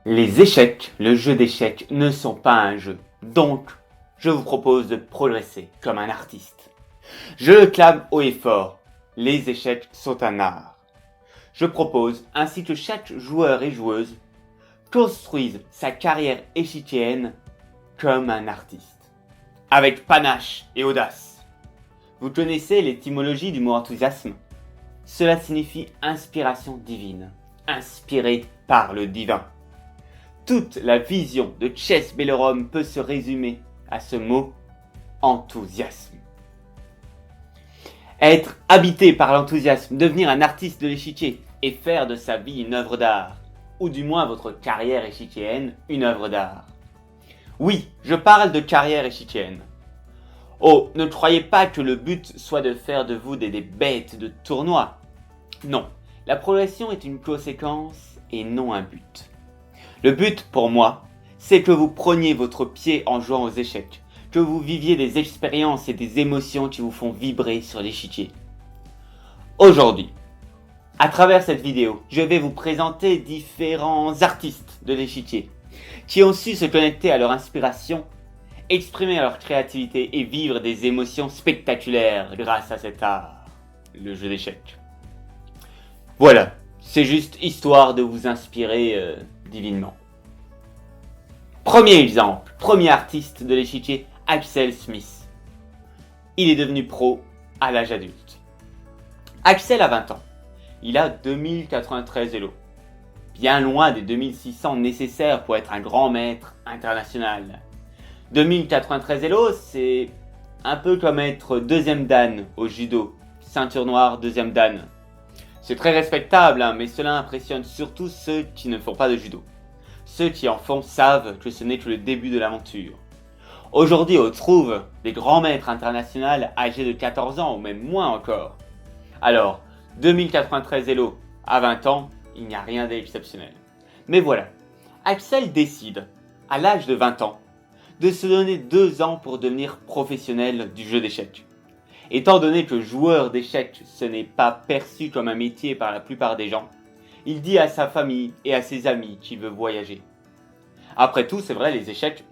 Les échecs, le jeu d'échecs, ne sont pas un jeu. Donc, je vous propose de progresser comme un artiste. Je le clame haut et fort. Les échecs sont un art. Je propose ainsi que chaque joueur et joueuse construise sa carrière échiquienne comme un artiste. Avec panache et audace. Vous connaissez l'étymologie du mot enthousiasme ? Cela signifie inspiration divine, inspiré par le divin. Toute la vision de Chess Bellerom peut se résumer à ce mot enthousiasme. Être habité par l'enthousiasme, devenir un artiste de l'échiquier et faire de sa vie une œuvre d'art, ou du moins votre carrière échiquienne une œuvre d'art. Oui, je parle de carrière échiquienne. Oh, ne croyez pas que le but soit de faire de vous des bêtes de tournoi. Non, la progression est une conséquence et non un but. Le but, pour moi, c'est que vous preniez votre pied en jouant aux échecs, que vous viviez des expériences et des émotions qui vous font vibrer sur l'échiquier. Aujourd'hui, à travers cette vidéo, je vais vous présenter différents artistes de l'échiquier qui ont su se connecter à leur inspiration, exprimer leur créativité et vivre des émotions spectaculaires grâce à cet art, le jeu d'échecs. Voilà, c'est juste histoire de vous inspirer divinement. Premier exemple, premier artiste de l'échiquier, Axel Smith. Il est devenu pro à l'âge adulte. Axel a 20 ans. Il a 2093 élos. Bien loin des 2600 nécessaires pour être un grand maître international. 2093 élos, c'est un peu comme être deuxième dan au judo, ceinture noire deuxième dan. C'est très respectable, mais cela impressionne surtout ceux qui ne font pas de judo. Ceux qui en font savent que ce n'est que le début de l'aventure. Aujourd'hui, on trouve des grands maîtres internationaux âgés de 14 ans ou même moins encore. Alors, 2093 élos à 20 ans, il n'y a rien d'exceptionnel. Mais voilà, Axel décide, à l'âge de 20 ans, de se donner 2 ans pour devenir professionnel du jeu d'échecs. Étant donné que joueur d'échecs, ce n'est pas perçu comme un métier par la plupart des gens, il dit à sa famille et à ses amis qu'il veut voyager. Après tout, c'est vrai, les échecs,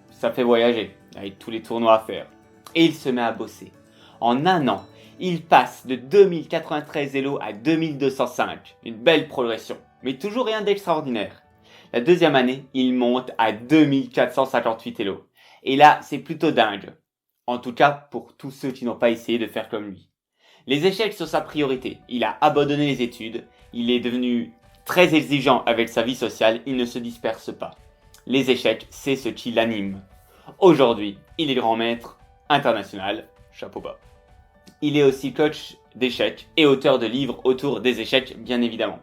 ça fait voyager, avec tous les tournois à faire. Et il se met à bosser. En un an, il passe de 2093 élos à 2205. Une belle progression, mais toujours rien d'extraordinaire. La deuxième année, il monte à 2458 élos. Et là, c'est plutôt dingue. En tout cas, pour tous ceux qui n'ont pas essayé de faire comme lui. Les échecs sont sa priorité. Il a abandonné les études. Il est devenu très exigeant avec sa vie sociale. Il ne se disperse pas. Les échecs, c'est ce qui l'anime. Aujourd'hui, il est grand maître international. Chapeau bas. Il est aussi coach d'échecs et auteur de livres autour des échecs, bien évidemment.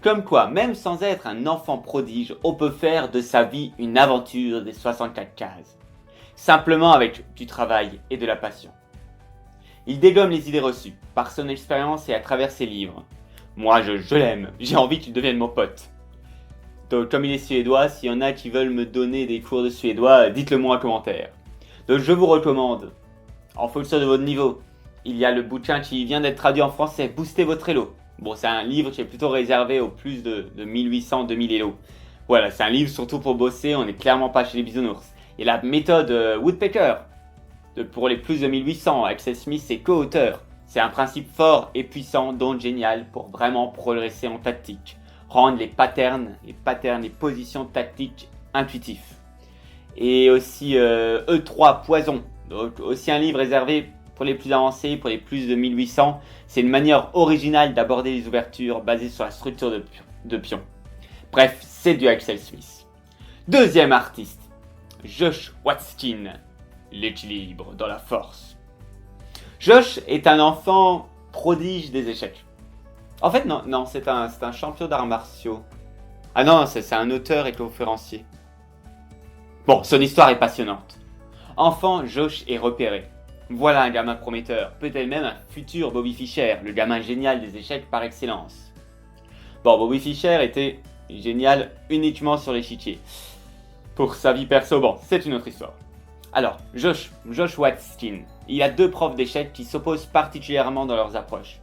Comme quoi, même sans être un enfant prodige, on peut faire de sa vie une aventure des 64 cases. Simplement avec du travail et de la passion. Il dégomme les idées reçues, par son expérience et à travers ses livres. Moi, je l'aime, j'ai envie qu'il devienne mon pote. Donc, comme il est suédois, s'il y en a qui veulent me donner des cours de suédois, dites-le moi en commentaire. Donc, je vous recommande, en fonction de votre niveau, il y a le bouquin qui vient d'être traduit en français, Boostez votre élo. Bon, c'est un livre qui est plutôt réservé aux plus de 1800-2000 élos. Voilà, c'est un livre surtout pour bosser, on n'est clairement pas chez les bisounours. Et la méthode Woodpecker, pour les plus de 1800, Axel Smith est co-auteur. C'est un principe fort et puissant, donc génial pour vraiment progresser en tactique. Rendre les patterns, les positions tactiques intuitifs. Et aussi E3 Poison, donc aussi un livre réservé pour les plus avancés, pour les plus de 1800. C'est une manière originale d'aborder les ouvertures basée sur la structure de pions. Bref, c'est du Axel Smith. Deuxième artiste. Josh Waitzkin, l'équilibre dans la force. Josh est un enfant prodige des échecs. En fait, non, c'est un champion d'arts martiaux. Ah non, c'est un auteur et conférencier. Bon, son histoire est passionnante. Enfant, Josh est repéré. Voilà un gamin prometteur, peut-être même un futur Bobby Fischer, le gamin génial des échecs par excellence. Bon, Bobby Fischer était génial uniquement sur l'échiquier. Pour sa vie perso, bon, c'est une autre histoire. Alors, Josh Waitzkin, il a 2 profs d'échecs qui s'opposent particulièrement dans leurs approches.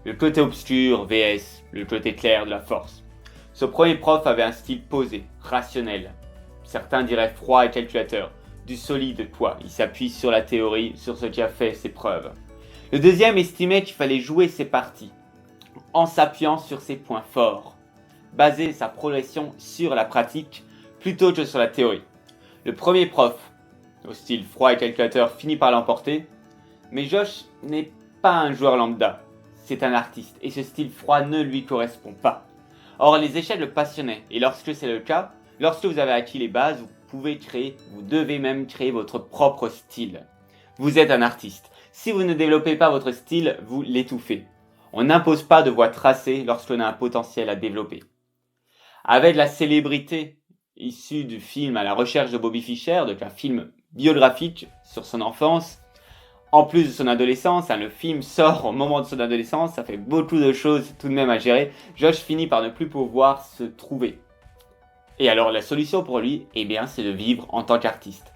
Le côté obscur vs le côté clair de la force. Ce premier prof avait un style posé, rationnel. Certains diraient froid et calculateur, du solide quoi. Il s'appuie sur la théorie, sur ce qui a fait ses preuves. Le deuxième estimait qu'il fallait jouer ses parties, en s'appuyant sur ses points forts, baser sa progression sur la pratique plutôt que sur la théorie. Le premier prof, au style froid et calculateur, finit par l'emporter, mais Josh n'est pas un joueur lambda, c'est un artiste, et ce style froid ne lui correspond pas. Or, les échecs le passionnaient, et lorsque c'est le cas, lorsque vous avez acquis les bases, vous devez même créer votre propre style. Vous êtes un artiste. Si vous ne développez pas votre style, vous l'étouffez. On n'impose pas de voie tracée lorsqu'on a un potentiel à développer. Avec la célébrité issue du film À la recherche de Bobby Fischer, donc un film biographique sur son enfance, en plus de son adolescence, le film sort au moment de son adolescence, ça fait beaucoup de choses tout de même à gérer. Josh finit par ne plus pouvoir se trouver. Et alors la solution pour lui, c'est de vivre en tant qu'artiste.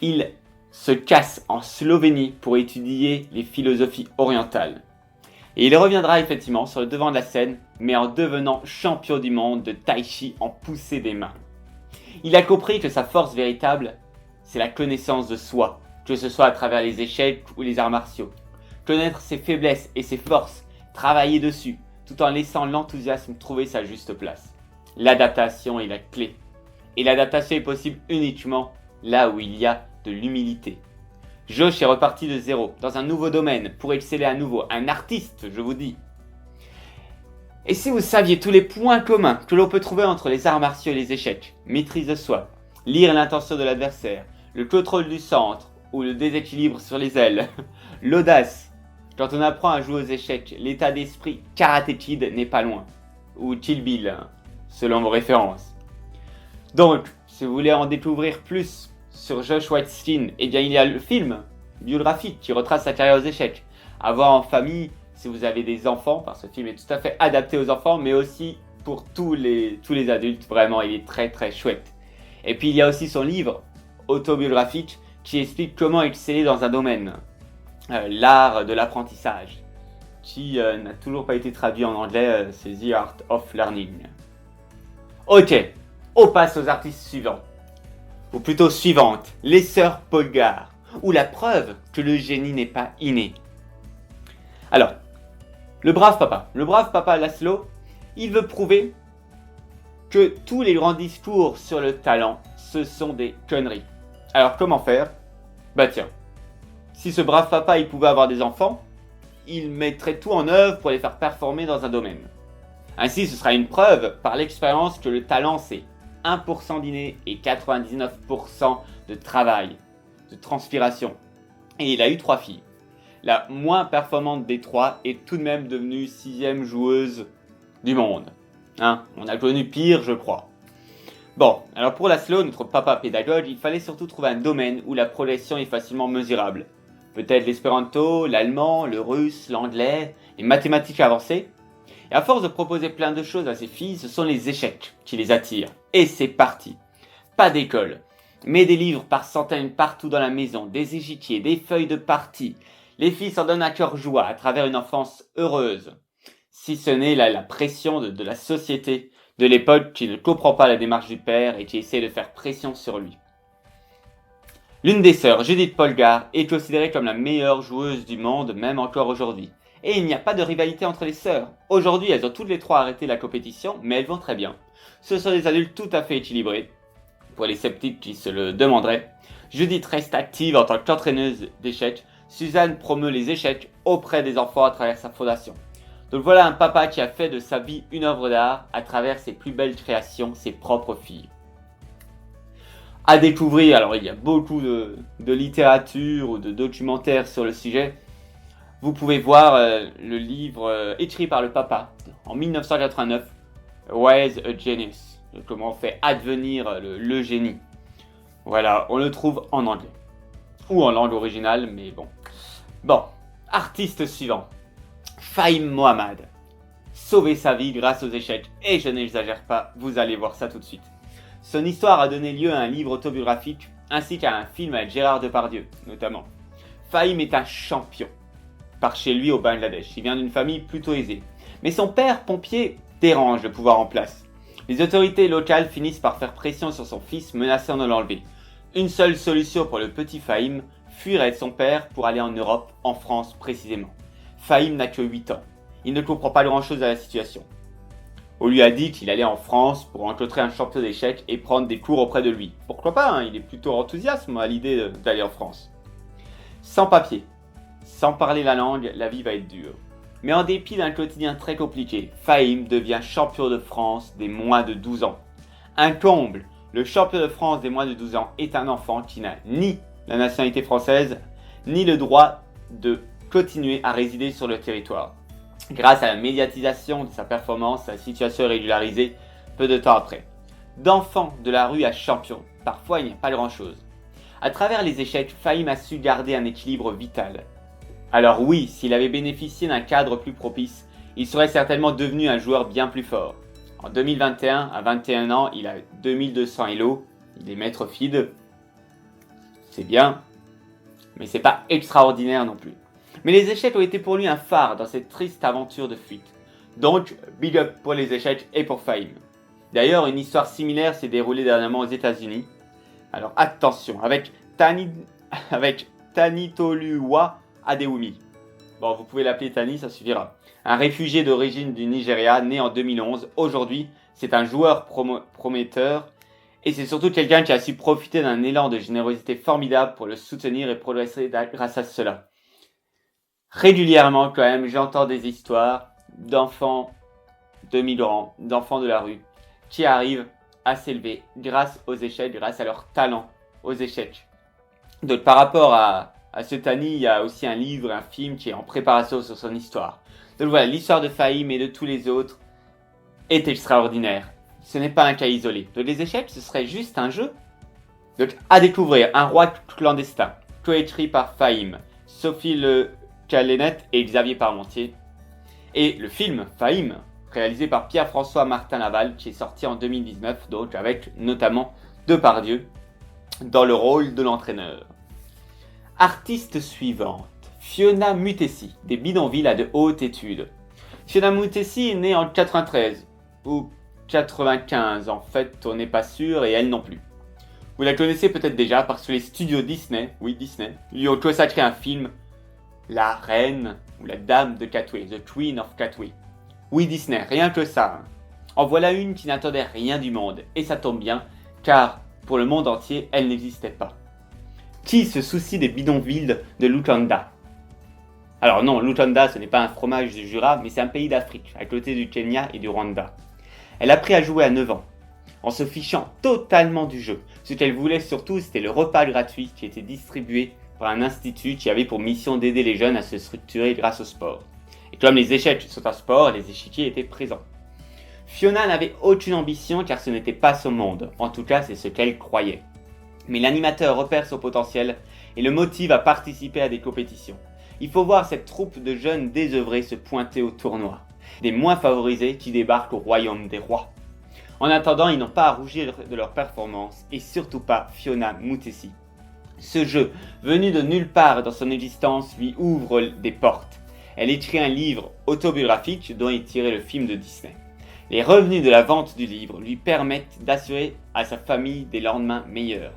Il se casse en Slovénie pour étudier les philosophies orientales. Et il reviendra effectivement sur le devant de la scène, mais en devenant champion du monde de Tai Chi en poussée des mains. Il a compris que sa force véritable, c'est la connaissance de soi, que ce soit à travers les échecs ou les arts martiaux. Connaître ses faiblesses et ses forces, travailler dessus, tout en laissant l'enthousiasme trouver sa juste place. L'adaptation est la clé. Et l'adaptation est possible uniquement là où il y a de l'humilité. Josh est reparti de zéro, dans un nouveau domaine, pour exceller à nouveau, un artiste, je vous dis. Et si vous saviez tous les points communs que l'on peut trouver entre les arts martiaux et les échecs, maîtrise de soi, lire l'intention de l'adversaire, le contrôle du centre, ou le déséquilibre sur les ailes, l'audace, quand on apprend à jouer aux échecs, l'état d'esprit Karate Kid n'est pas loin, ou Kill Bill, selon vos références. Donc, si vous voulez en découvrir plus sur Josh Waitzkin, il y a le film biographique qui retrace sa carrière aux échecs. À voir en famille si vous avez des enfants, parce que ce film est tout à fait adapté aux enfants, mais aussi pour tous les adultes. Vraiment, il est très très chouette. Et puis il y a aussi son livre autobiographique qui explique comment exceller dans un domaine, l'art de l'apprentissage, qui n'a toujours pas été traduit en anglais, c'est The Art of Learning. Ok, on passe aux artistes suivants. Ou plutôt suivante, les sœurs Polgar, ou la preuve que le génie n'est pas inné. Alors, le brave papa Laszlo, il veut prouver que tous les grands discours sur le talent, ce sont des conneries. Alors comment faire ? Tiens, si ce brave papa il pouvait avoir des enfants, il mettrait tout en œuvre pour les faire performer dans un domaine. Ainsi, ce sera une preuve par l'expérience que le talent c'est 1% d'inné et 99% de travail, de transpiration. Et il a eu 3 filles. La moins performante des 3 est tout de même devenue 6e joueuse du monde. On a connu pire, je crois. Bon, alors pour Laszlo, notre papa pédagogue, il fallait surtout trouver un domaine où la progression est facilement mesurable. Peut-être l'espéranto, l'allemand, le russe, l'anglais, les mathématiques avancées. Et à force de proposer plein de choses à ses filles, ce sont les échecs qui les attirent. Et c'est parti. Pas d'école, mais des livres par centaines partout dans la maison, des échiquiers, des feuilles de partie. Les filles s'en donnent à cœur joie à travers une enfance heureuse. Si ce n'est la pression de la société de l'époque qui ne comprend pas la démarche du père et qui essaie de faire pression sur lui. L'une des sœurs, Judith Polgar, est considérée comme la meilleure joueuse du monde, même encore aujourd'hui. Et il n'y a pas de rivalité entre les sœurs. Aujourd'hui, elles ont toutes les 3 arrêté la compétition, mais elles vont très bien. Ce sont des adultes tout à fait équilibrés. Pour les sceptiques qui se le demanderaient, Judith reste active en tant qu'entraîneuse d'échecs. Suzanne promeut les échecs auprès des enfants à travers sa fondation. Donc voilà un papa qui a fait de sa vie une œuvre d'art à travers ses plus belles créations, ses propres filles. À découvrir, alors il y a beaucoup de littérature ou de documentaires sur le sujet. Vous pouvez voir le livre écrit par le papa en 1989, Why a Genius, comment on fait advenir le génie. Voilà, on le trouve en anglais. Ou en langue originale, mais bon. Bon, artiste suivant. Fahim Mohammad. Sauver sa vie grâce aux échecs. Et je n'exagère pas, vous allez voir ça tout de suite. Son histoire a donné lieu à un livre autobiographique, ainsi qu'à un film avec Gérard Depardieu, notamment. Fahim est un champion. Par chez lui au Bangladesh. Il vient d'une famille plutôt aisée. Mais son père, pompier, dérange le pouvoir en place. Les autorités locales finissent par faire pression sur son fils, menaçant de l'enlever. Une seule solution pour le petit Fahim, fuir avec son père pour aller en Europe, en France précisément. Fahim n'a que 8 ans. Il ne comprend pas grand-chose à la situation. On lui a dit qu'il allait en France pour rencontrer un champion d'échecs et prendre des cours auprès de lui. Pourquoi pas, il est plutôt enthousiaste à l'idée d'aller en France. Sans papier, sans parler la langue, la vie va être dure. Mais en dépit d'un quotidien très compliqué, Fahim devient champion de France des moins de 12 ans. Un comble, le champion de France des moins de 12 ans est un enfant qui n'a ni la nationalité française, ni le droit de continuer à résider sur le territoire. Grâce à la médiatisation de sa performance, sa situation est régularisée peu de temps après. D'enfant de la rue à champion, parfois il n'y a pas grand-chose. À travers les échecs, Fahim a su garder un équilibre vital. Alors oui, s'il avait bénéficié d'un cadre plus propice, il serait certainement devenu un joueur bien plus fort. En 2021, à 21 ans, il a 2200 Elo, il est maître FIDE. C'est bien, mais c'est pas extraordinaire non plus. Mais les échecs ont été pour lui un phare dans cette triste aventure de fuite. Donc, big up pour les échecs et pour Fahim. D'ailleurs, une histoire similaire s'est déroulée dernièrement aux États-Unis. Alors attention, avec Tanitoluwa Adewumi. Bon, vous pouvez l'appeler Tani, ça suffira. Un réfugié d'origine du Nigeria, né en 2011. Aujourd'hui, c'est un joueur prometteur. Et c'est surtout quelqu'un qui a su profiter d'un élan de générosité formidable pour le soutenir et progresser grâce à cela. Régulièrement, quand même, j'entends des histoires d'enfants de migrants, d'enfants de la rue, qui arrivent à s'élever grâce aux échecs, grâce à leur talent aux échecs. Donc par rapport à ce Tani, il y a aussi un livre, un film qui est en préparation sur son histoire. Donc voilà, l'histoire de Fahim et de tous les autres est extraordinaire. Ce n'est pas un cas isolé. Donc les échecs, ce serait juste un jeu. Donc à découvrir, Un roi clandestin, coécrit par Fahim, Sophie Le Calenette et Xavier Parmentier. Et le film Fahim, réalisé par Pierre-François Martin Laval, qui est sorti en 2019, donc avec notamment Depardieu dans le rôle de l'entraîneur. Artiste suivante, Fiona Mutesi, des bidonvilles à de hautes études. Fiona Mutesi est née en 93, ou 95 en fait, on n'est pas sûr, et elle non plus. Vous la connaissez peut-être déjà parce que les studios Disney, oui Disney, lui ont consacré un film, La Reine ou la Dame de Katwe, The Queen of Katwe. Oui Disney, rien que ça. En voilà une qui n'attendait rien du monde, et ça tombe bien, car pour le monde entier, elle n'existait pas. Qui se soucie des bidonvilles de Lutanda? Alors non, Lutanda ce n'est pas un fromage du Jura, mais c'est un pays d'Afrique, à côté du Kenya et du Rwanda. Elle a appris à jouer à 9 ans, en se fichant totalement du jeu. Ce qu'elle voulait surtout, c'était le repas gratuit qui était distribué par un institut qui avait pour mission d'aider les jeunes à se structurer grâce au sport. Et comme les échecs sont un sport, les échiquiers étaient présents. Fiona n'avait aucune ambition car ce n'était pas son monde, en tout cas c'est ce qu'elle croyait. Mais l'animateur repère son potentiel et le motive à participer à des compétitions. Il faut voir cette troupe de jeunes désœuvrés se pointer au tournoi, des moins favorisés qui débarquent au royaume des rois. En attendant, ils n'ont pas à rougir de leur performance et surtout pas Fiona Mutesi. Ce jeu, venu de nulle part dans son existence, lui ouvre des portes. Elle écrit un livre autobiographique dont est tiré le film de Disney. Les revenus de la vente du livre lui permettent d'assurer à sa famille des lendemains meilleurs.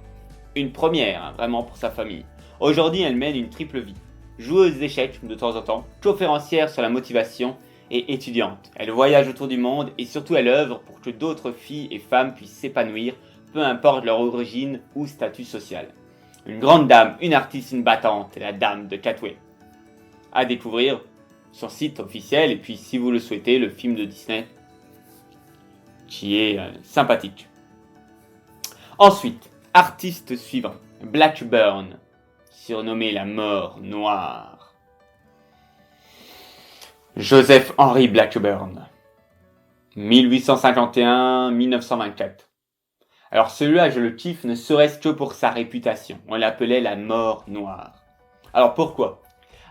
Une première, vraiment pour sa famille. Aujourd'hui, elle mène une triple vie. Joueuse d'échecs de temps en temps, conférencière sur la motivation et étudiante. Elle voyage autour du monde et surtout elle œuvre pour que d'autres filles et femmes puissent s'épanouir, peu importe leur origine ou statut social. Une grande dame, une artiste, une battante, la Dame de Katwe. À découvrir son site officiel et puis si vous le souhaitez, le film de Disney qui est sympathique. Ensuite, artiste suivant, Blackburn, surnommé la mort noire. Joseph Henry Blackburn, 1851-1924. Alors celui-là, je le kiffe, ne serait-ce que pour sa réputation. On l'appelait la mort noire. Alors pourquoi?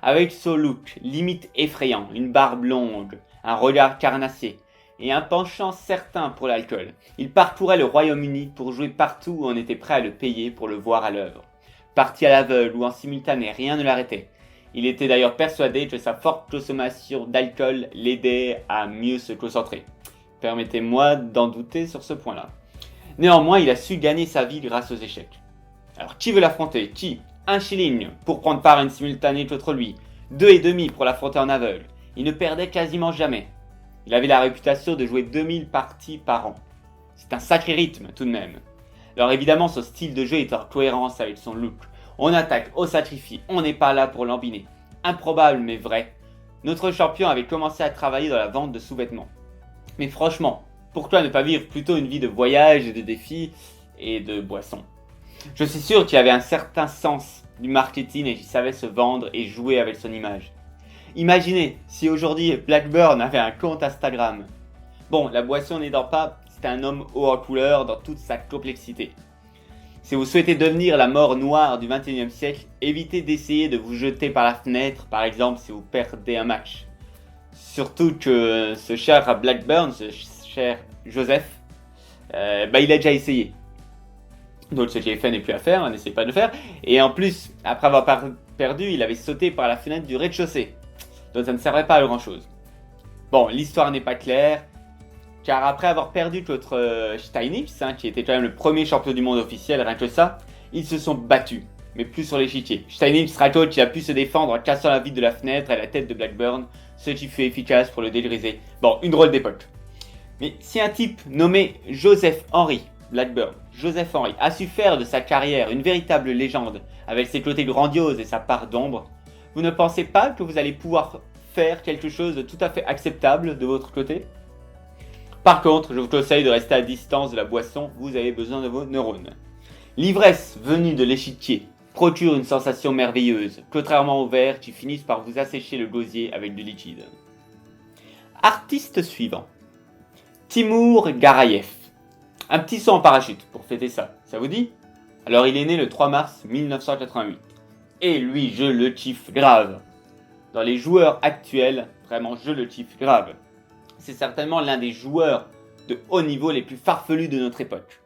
Avec son look, limite effrayant, une barbe longue, un regard carnassier et un penchant certain pour l'alcool, il parcourait le Royaume-Uni pour jouer partout où on était prêt à le payer pour le voir à l'œuvre. Parti à l'aveugle ou en simultané, rien ne l'arrêtait. Il était d'ailleurs persuadé que sa forte consommation d'alcool l'aidait à mieux se concentrer. Permettez-moi d'en douter sur ce point-là. Néanmoins, il a su gagner sa vie grâce aux échecs. Alors, qui veut l'affronter? Qui? 1 shilling pour prendre part à une simultanée contre lui. 2,5 pour l'affronter en aveugle. Il ne perdait quasiment jamais. Il avait la réputation de jouer 2000 parties par an. C'est un sacré rythme tout de même. Alors évidemment, son style de jeu est en cohérence avec son look. On attaque, on sacrifie, on n'est pas là pour l'embiner. Improbable mais vrai, notre champion avait commencé à travailler dans la vente de sous-vêtements. Mais franchement, pourquoi ne pas vivre plutôt une vie de voyage et de défis et de boissons? Je suis sûr qu'il avait un certain sens du marketing et qu'il savait se vendre et jouer avec son image. Imaginez si aujourd'hui Blackburn avait un compte Instagram. Bon, la boisson n'aidant pas, c'est un homme haut en couleur dans toute sa complexité. Si vous souhaitez devenir la mort noire du XXIe siècle, évitez d'essayer de vous jeter par la fenêtre, par exemple si vous perdez un match. Surtout que ce cher Blackburn, ce cher Joseph, il a déjà essayé. Donc ce qui est fait n'est plus à faire, n'essayez pas de le faire. Et en plus, après avoir perdu, il avait sauté par la fenêtre du rez-de-chaussée. Donc ça ne servait pas à grand chose. Bon, l'histoire n'est pas claire. Car après avoir perdu contre Steinitz, qui était quand même le premier champion du monde officiel, rien que ça, ils se sont battus, mais plus sur l'échiquier. Steinitz raconte qu'il a pu se défendre en cassant la vitre de la fenêtre à la tête de Blackburn, ce qui fut efficace pour le dédriser. Bon, une drôle d'époque. Mais si un type nommé Joseph Henry Blackburn, Joseph Henry, a su faire de sa carrière une véritable légende, avec ses côtés grandioses et sa part d'ombre, vous ne pensez pas que vous allez pouvoir faire quelque chose de tout à fait acceptable de votre côté? Par contre, je vous conseille de rester à distance de la boisson, vous avez besoin de vos neurones. L'ivresse venue de l'échiquier procure une sensation merveilleuse, contrairement au verre qui finissent par vous assécher le gosier avec du liquide. Artiste suivant. Timur Garayev. Un petit saut en parachute pour fêter ça, ça vous dit? Alors il est né le 3 mars 1988. Et lui, je le kiffe grave. Dans les joueurs actuels, vraiment je le kiffe grave. C'est certainement l'un des joueurs de haut niveau les plus farfelus de notre époque.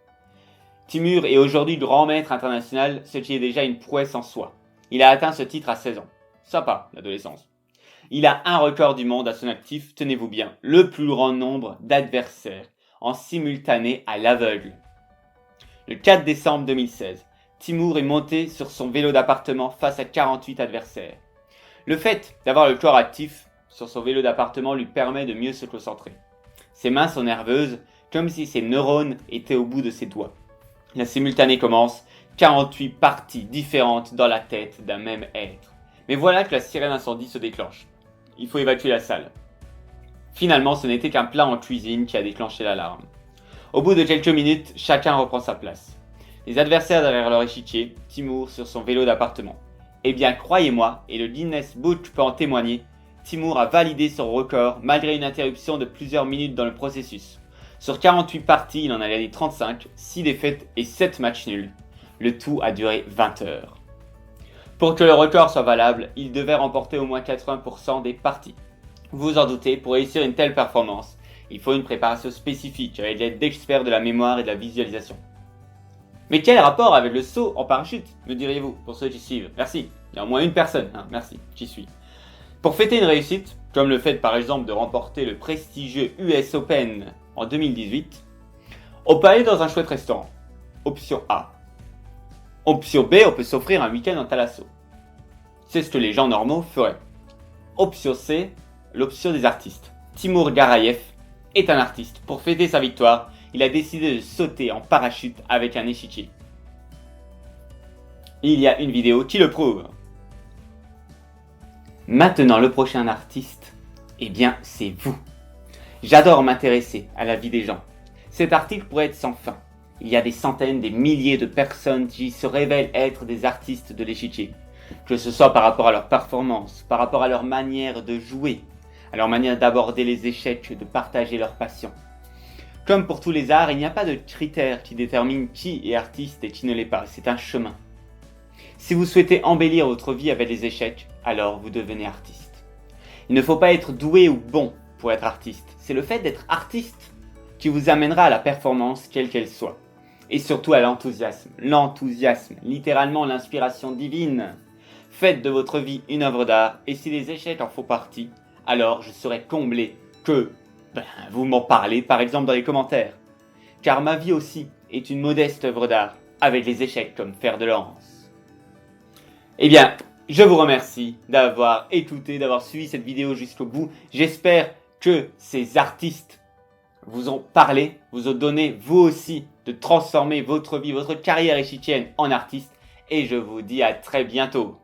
Timur est aujourd'hui grand maître international, ce qui est déjà une prouesse en soi. Il a atteint ce titre à 16 ans. Sympa, l'adolescence. Il a un record du monde à son actif, tenez-vous bien, le plus grand nombre d'adversaires en simultané à l'aveugle. Le 4 décembre 2016, Timur est monté sur son vélo d'appartement face à 48 adversaires. Le fait d'avoir le corps actif sur son vélo d'appartement lui permet de mieux se concentrer. Ses mains sont nerveuses, comme si ses neurones étaient au bout de ses doigts. La simultanée commence, 48 parties différentes dans la tête d'un même être. Mais voilà que la sirène incendie se déclenche. Il faut évacuer la salle. Finalement, ce n'était qu'un plat en cuisine qui a déclenché l'alarme. Au bout de quelques minutes, chacun reprend sa place. Les adversaires derrière leur échiquier, Timur sur son vélo d'appartement. Eh bien, croyez-moi, et le Guinness Book peut en témoigner, Timur a validé son record malgré une interruption de plusieurs minutes dans le processus. Sur 48 parties, il en a gagné 35, 6 défaites et 7 matchs nuls. Le tout a duré 20 heures. Pour que le record soit valable, il devait remporter au moins 80% des parties. Vous vous en doutez, pour réussir une telle performance, il faut une préparation spécifique avec l'aide d'experts de la mémoire et de la visualisation. Mais quel rapport avec le saut en parachute, me diriez-vous, pour ceux qui suivent? Merci, il y a au moins une personne, merci, j'y suis. Pour fêter une réussite, comme le fait par exemple de remporter le prestigieux US Open en 2018, on peut aller dans un chouette restaurant. Option A. Option B, on peut s'offrir un week-end en Thalasso. C'est ce que les gens normaux feraient. Option C, l'option des artistes. Timur Garayev est un artiste. Pour fêter sa victoire, il a décidé de sauter en parachute avec un échiquier. Il y a une vidéo qui le prouve. Maintenant, le prochain artiste, eh bien, c'est vous. J'adore m'intéresser à la vie des gens. Cet article pourrait être sans fin. Il y a des centaines, des milliers de personnes qui se révèlent être des artistes de l'échiquier. Que ce soit par rapport à leur performance, par rapport à leur manière de jouer, à leur manière d'aborder les échecs, de partager leur passion. Comme pour tous les arts, il n'y a pas de critères qui déterminent qui est artiste et qui ne l'est pas. C'est un chemin. Si vous souhaitez embellir votre vie avec les échecs, alors vous devenez artiste. Il ne faut pas être doué ou bon pour être artiste. C'est le fait d'être artiste qui vous amènera à la performance, quelle qu'elle soit. Et surtout à l'enthousiasme. L'enthousiasme, littéralement l'inspiration divine. Faites de votre vie une œuvre d'art, et si les échecs en font partie, alors je serai comblé que Vous m'en parlez par exemple dans les commentaires. Car ma vie aussi est une modeste œuvre d'art, avec les échecs comme fer de lance. Eh bien, je vous remercie d'avoir écouté, d'avoir suivi cette vidéo jusqu'au bout. J'espère que ces artistes vous ont parlé, vous ont donné vous aussi de transformer votre vie, votre carrière échiquienne en artiste. Et je vous dis à très bientôt.